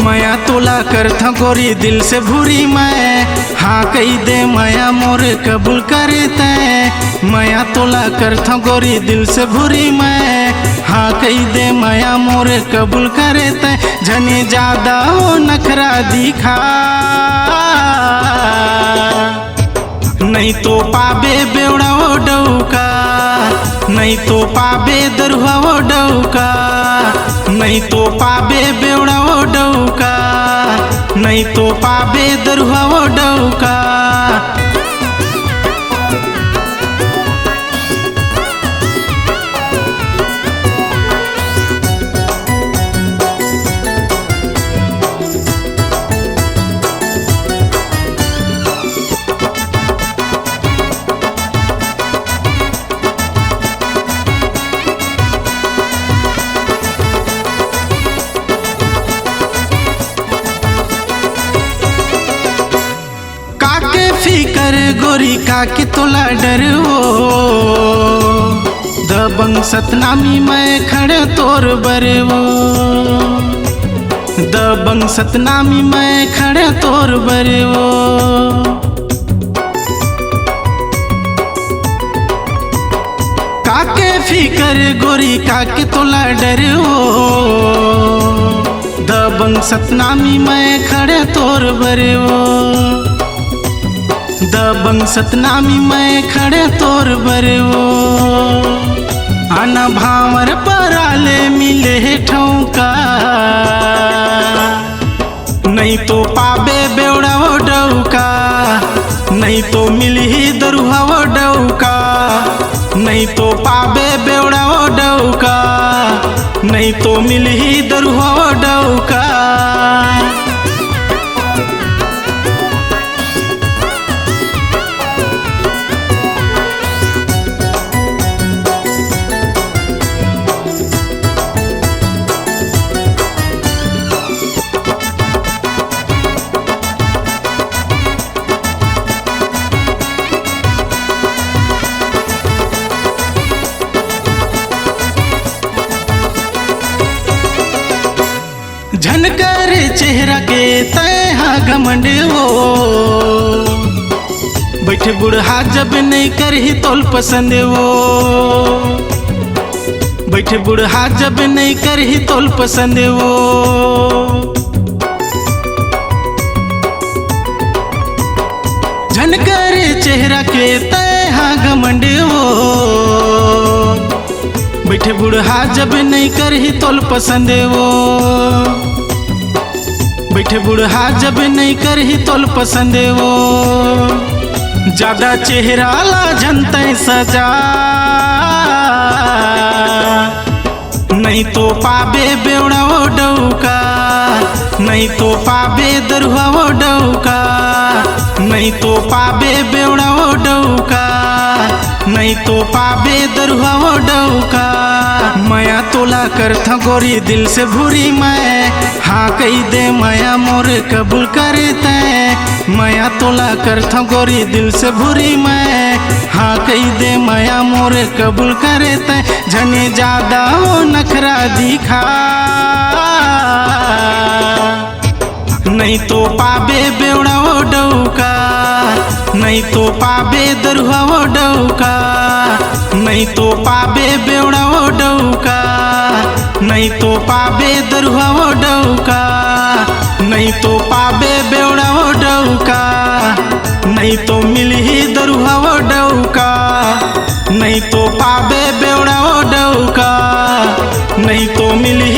माया तोला करथा गोरी दिल से भूरी मैं, हाँ कही दे माया मोर कबूल करते। माया तोला करथा गोरी दिल से भूरी मैं, हाँ कही दे माया मोर कबूल करते। झनी ज्यादा वो नखरा दिखा, नहीं तो पाबे बेवड़ा वो डौका, नहीं तो पाबे दरुआ वो डौका, नहीं तो पाबे बेवड़ा वो डौका, नहीं तो पाबे दरुआ वो डौका। फिकर गोरी का के तोला डर हो, दबंग सतनामी मैं खड़े तोर बरवो, दबंग सतनामी मैं खड़े तोर बरवो। काके फिकर गोरी का के तोला डर हो, दबंग सतनामी मैं खड़े तोर बरवो, दबंग सतनामी मैं खड़े तोर बरवो। आना भावर पराले मिले ठौका, नहीं तो पाबे बेवड़ा वो डौका, नहीं तो मिली दरुआ वो डौका, नहीं तो पाबे बेवड़ा वो डौका, नहीं तो मिली दरुआ वो डौका। झनकर चेहरा के तैहा घमंड हो, बैठे बुढ़ा जब नहीं करही तोल पसंद वो, बैठे बुढ़ा जब नहीं करही तोल पसंद वो। झनकर चेहरा के तैहा घमंड हो, बैठे बुढ़ा जब नहीं करही तोल पसंद वो, बैठे बुढ़ा जब नहीं करही तोल पसंद वो। ज्यादा चेहरा ला झनते सजा, नहीं तो पाबे बेवड़ा वो डौका, नहीं तो पाबे दरुआ वो डौका, नहीं तो पाबे बेवड़ा वो डौका, नहीं तो पाबे दरुआ वो डौका। माया तोला करथा गोरी दिल से भूरी मैं, हाँ कही दे माया मोर कबूल करते। माया तोला करथा गोरी दिल से भूरी मैं, हाँ कही दे माया मोर कबूल करते। झनी ज्यादा वो नखरा दिखा, नहीं तो पाबे बेवड़ा वो डौका, नहीं तो पाबे दरुआ वो डौका, नहीं तो पाबे बेवड़ा वो डौका, नहीं तो पाबे दरुआ वो डौका, नहीं तो पाबे बेवड़ा वो डौका, नहीं तो मिली दरुआ वो डौका, नहीं तो पाबे बेवड़ा वो डौका, नहीं तो मिली